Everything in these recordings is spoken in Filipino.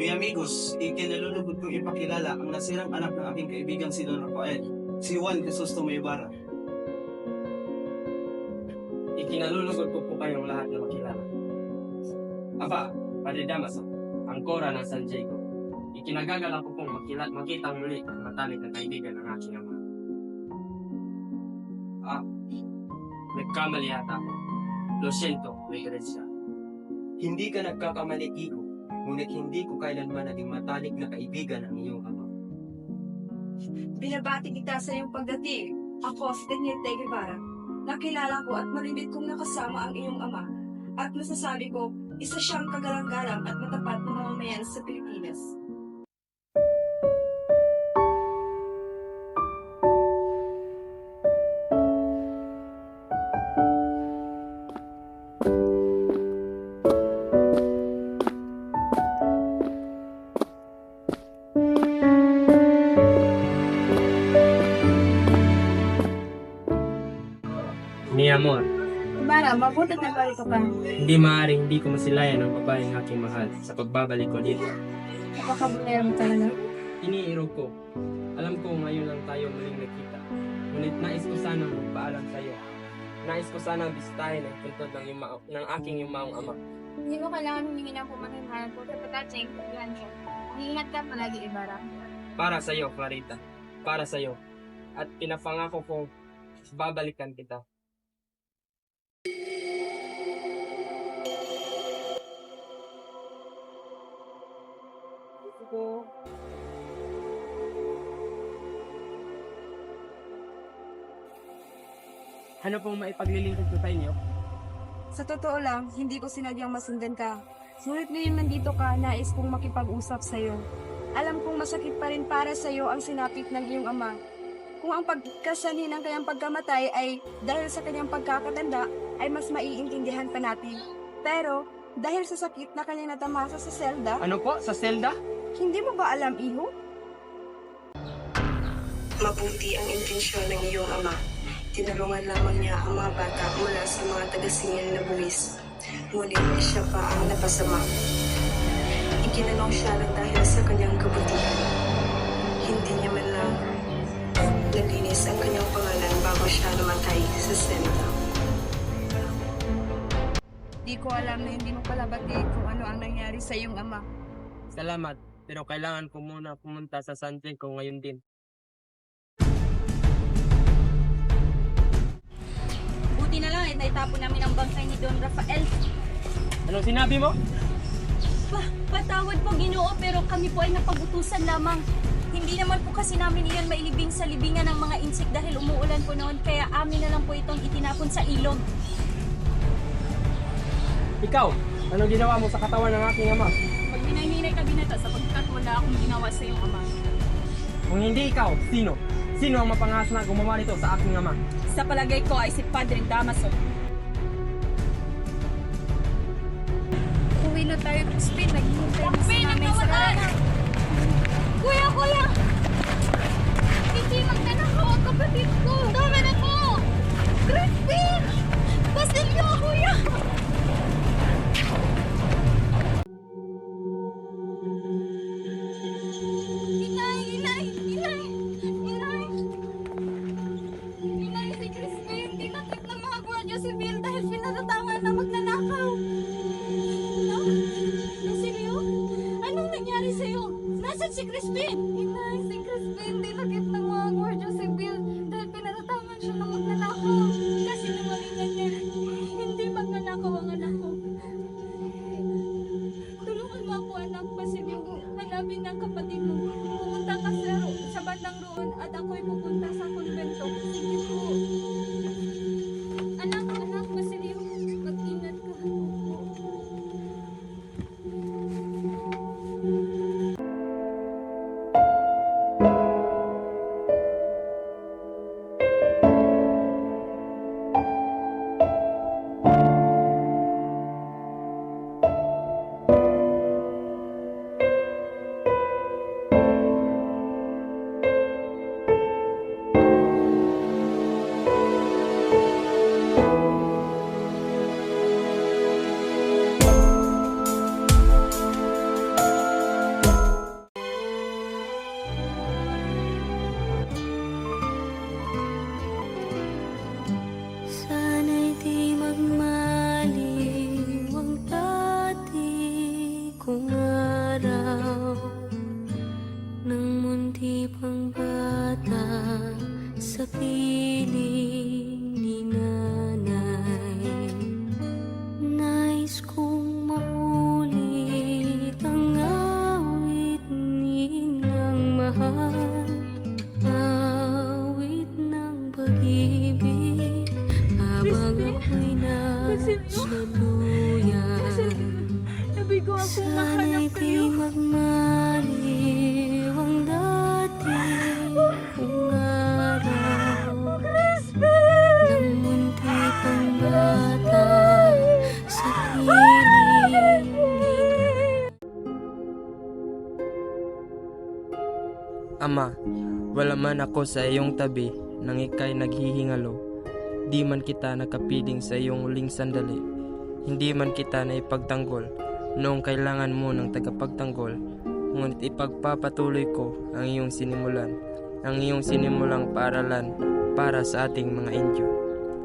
Mi amigos, ikinalulugod kong ipakilala ang nasirang anak ng aking kaibigang si Don Rafael, si Juan Crisostomo Ibarra. Ikinalulugod ko po kayong lahat na makilala. Aba, Padre Damaso, ang Kora ng San Diego. Ikinagagala ko pong makita muli ang matalik na kaibigan ng aking ama. Nagkamali yata ako. Lo siento, Regerencia. Hindi ka nagkakamali, Iho, ngunit hindi ko kailanman naging matalik na kaibigan ang iyong ama. Binabati kita sa iyong pagdating. Ako si Daniel de Guevara. Nakilala ko at malimit kong nakasama ang iyong ama. At masasabi ko, isa siyang kagalang-galang at matapat na mamamayan sa Pilipinas. Mi amor, Ibarra, mabuti na parito ka. hindi maaaring hindi ko masilayan ang babaeng aking mahal sa pagbabalik ko dito. Napakabunero mo talaga. Iniiro ko. Alam ko ngayon lang tayo muling nagkita. Ngunit nais ko sanang magpaalam sa iyo. Nais ko sanang bisitahin ang puntod ng aking yumaong ama. Hindi mo kailangan humingi ng pumaninhanan po sa patatsing kaibigan siya. Mag-iingat ka palagi, Ibarra. Para sa iyo, Clarita. Para sa iyo. At pinapangako kong babalikan kita. Ko. Ano pong maipaglilingkod ko sa inyo? Sa totoo lang, hindi ko sinadyang masundan ka. Ngunit ngayon nandito ka, nais kong makipag-usap sa'yo. Alam kong masakit pa rin para sa'yo ang sinapit ng iyong ama. Kung ang pagkasanhi ng kanyang pagkamatay ay dahil sa kanyang pagkakatanda, ay mas maiintindihan pa natin. Pero, dahil sa sakit na kanyang natamasa sa selda, Ano po? Sa selda? hindi mo ba alam, Iho? Mabuti ang intensyon ng iyong ama. Tinulungan lamang niya ang mga bata mula sa mga taga-singil na buwis. Ngunit siya pa ang napasama. Ikinanong siya lang dahil sa kanyang kabutihan. Hindi niya man lang nalinis ang kanyang pangalan bago siya namatay sa selda. Di ko alam na hindi mo pala batid kung ano ang nangyari sa iyong ama. Salamat. Pero kailangan ko muna pumunta sa San Diego ngayon din. Buti na lang, naitapon namin ang bangkay ni Don Rafael. Anong sinabi mo? Patawad po, Ginoo, pero kami po ay napagutusan lamang. Hindi naman po kasi namin iyan mailibing sa libingan ng mga insik dahil umuulan po noon, kaya amin na lang po itong itinapon sa ilog. Ikaw, anong ginawa mo sa katawan ng aking ama? Pag hinay-hinay ka binata sapagkat wala akong ginawa sa iyong ama. Kung hindi ikaw, sino? Sino ang mapangas na gumawa nito sa aking ama? Sa palagay ko ay si Padre Damaso. Uwi na tayo, Crispin. Naghihintay na sa namin sa kanan. Kuya! Hindi magnanakaw ang kapatid ko! Tama na po! Crispin! Basilio, kuya! Inay! Inay, si Crispin! Tinakip ng mga gwardiya sibil dahil pinatatangan na magnanakaw! No? Basilio? Anong nangyari sa'yo? Nasaan si Crispin? Inay, si Crispin dinakip ng mga gwardiya sibil dahil pinatatangan siya na magnanakaw. Kasi nawalingan niya. Hindi magnanakaw ang anak ko. Tulungan mo ako, anak. Basilio, hanapin ng kapatid mo. Pumunta ka sa bandang roon at ako'y pupunta sa konbento. Sige po. Anak, Basilio, mag-ingat ka. Nais kong maulit ang awit nilang mahal, awit ng pag-ibig, habang ako'y nasuluyan. Nabigo akong Sana'y mahanap di kayo. magmaliw ang dating araw ng muntik ang bata sa piling. Ama, wala man ako sa iyong tabi nang ika'y naghihingalo. Di man kita nakapiling sa iyong huling sandali. Hindi man kita na ipagtanggol noong kailangan mo ng tagapagtanggol. Ngunit ipagpapatuloy ko ang iyong sinimulang paaralan para sa ating mga Indyo.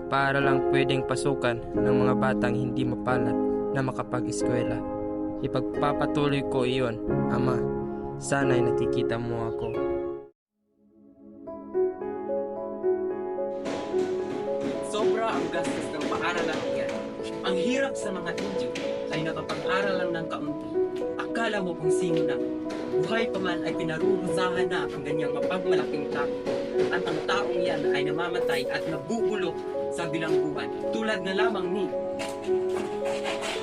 Para lang pwedeng pasukan ng mga batang hindi mapalad na makapag-eskwela. Ipagpapatuloy ko iyon, Ama. Sana'y nakikita mo ako. Sobra ang gastos ng paaralang iyan. Ang hirap sa mga Indyo ay nakapag-aral lang ng kaunti. Akala mo kung sino na. Buhay pa man ay pinarurusahan na ang ganyang mapagmalaking tao. At ang taong yan ay namamatay at nabubulok sa bilangguan. Tulad na lamang ni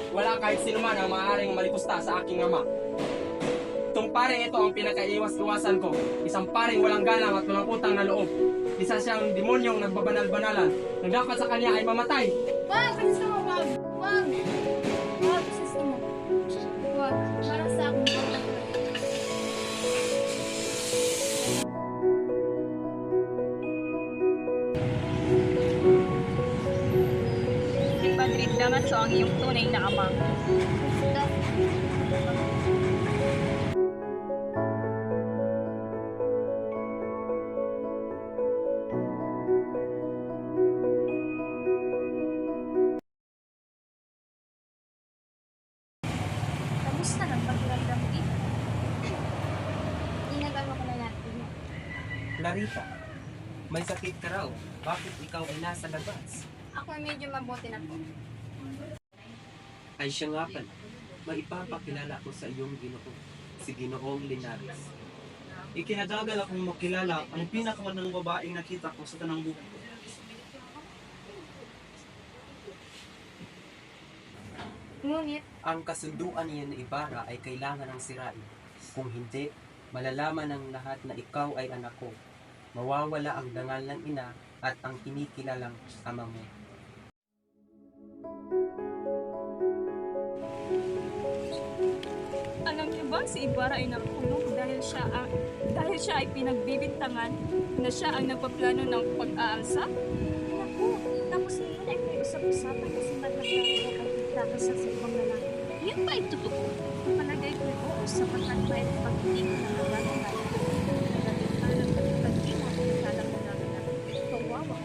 Wala kahit sino man ang maaaring malikusta sa aking ama. Itong paring ito ang pinakaiwas-iwasan ko. Isang paring walang galang at walang utang na loob. Isa siyang demonyong nagbabanal-banalan. Nang dapat sa kanya ay mamatay. Wag! Gusto mo, wag! Wag! Wag! Gusto mo. Wag! Para sa akin, wag. Si Padre Damaso ang iyong tunay na ama. Kamusta lang pakiramdam mo dito? Inagawa ko na natin. Clarita. May sakit ka raw. Bakit ikaw ay nasa labas? Ako ay medyo mabuti na po. Ay siya nga pala. Maipapakilala ko sa iyong Ginoo, si Ginoong Linares. Ikinadagal akong makilala ang pinakamagandang babaeng nakita ko sa tanang buhay ko. Ngunit, Ang kasunduan niya na Ibarra ay kailangan ng sirain. Kung hindi, malalaman ng lahat na ikaw ay anak ko. Mawawala ang dangal ng ina at ang kinikilalang ama mo. Alam niyo ba, si Ibarra ay nakulong dahil siya ay pinagbibintangan na siya ang nagpaplano ng pag-aalsa? naku, tapos ngayon ay may usap-usapan kasi maglablaro ay titaka sa ibang lalaki. Yan ba ito totoo? Palagay ko oo sapagkat may pagtitig ng mga babae. Naging parang pagtitig ng salang mo namin na kawawa.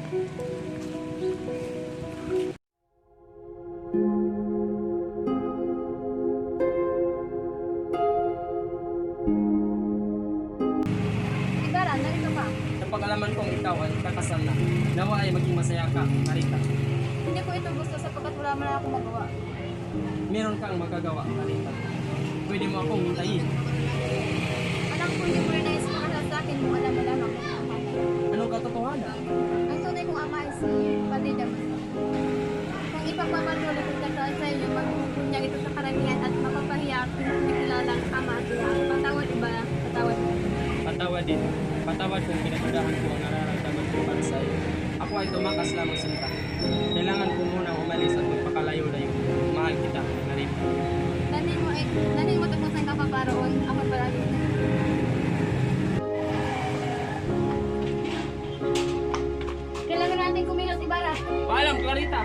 Igara, narito ka. Napag-alaman kong ikaw ay kakasal na. Nawa ay maging masaya ka, Clarita. Hindi ko ito gusto sapagkat wala man ako magawa. Meron kang magagawa, Clarita. Pwede mo akong hintayin. Anak ko, hindi mo rin naisip ka sa akin kung alam mo lamang na ama ko. Anong katotohanan? Ang tunay kong ama ay si Padre Damaso. Kung ipagpapatuloy ko sa inyo, magpupunyag ito sa karamihan at mapapahiya at pinakilalang ama at ina. Patawad iba, patawad mo. Patawad din. Patawad kung pinagdudahan ko ang nararamdaman ko para sa iyo. Ako ay tumakas lamang sinta. Kailangan ko muna umalis at magpakalayo-layo. Mahal kita, Clarita. Nanin mo tapos ang kapaparoon. Ako palagi na. Kailangan natin kumilos, Ibarra. Paalam, Clarita!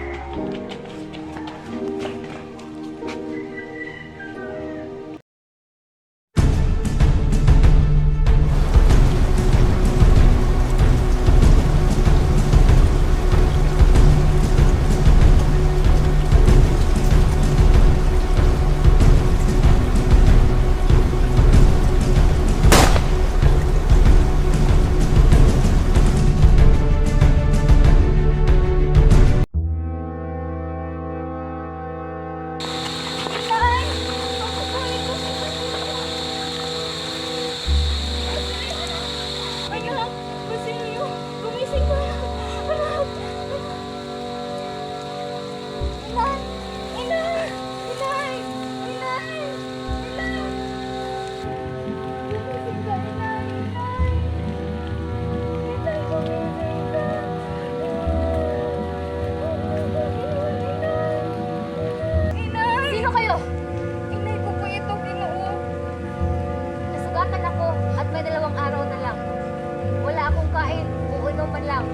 lang.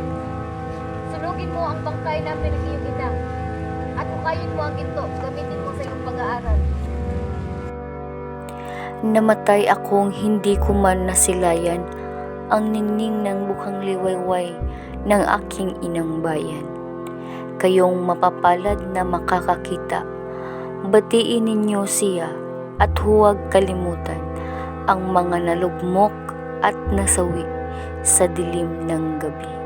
Sunugin mo ang bangkay namin ng iyong ina. At hukayin mo ang ginto, gamitin mo sa iyong pag-aaral. Namatay akong hindi ko man nasilayan ang ningning ng bukhang liwayway ng aking inang bayan. Kayong mapapalad na makakakita, batiin ninyo siya at huwag kalimutan ang mga nalugmok at nasawi sa dilim ng gabi.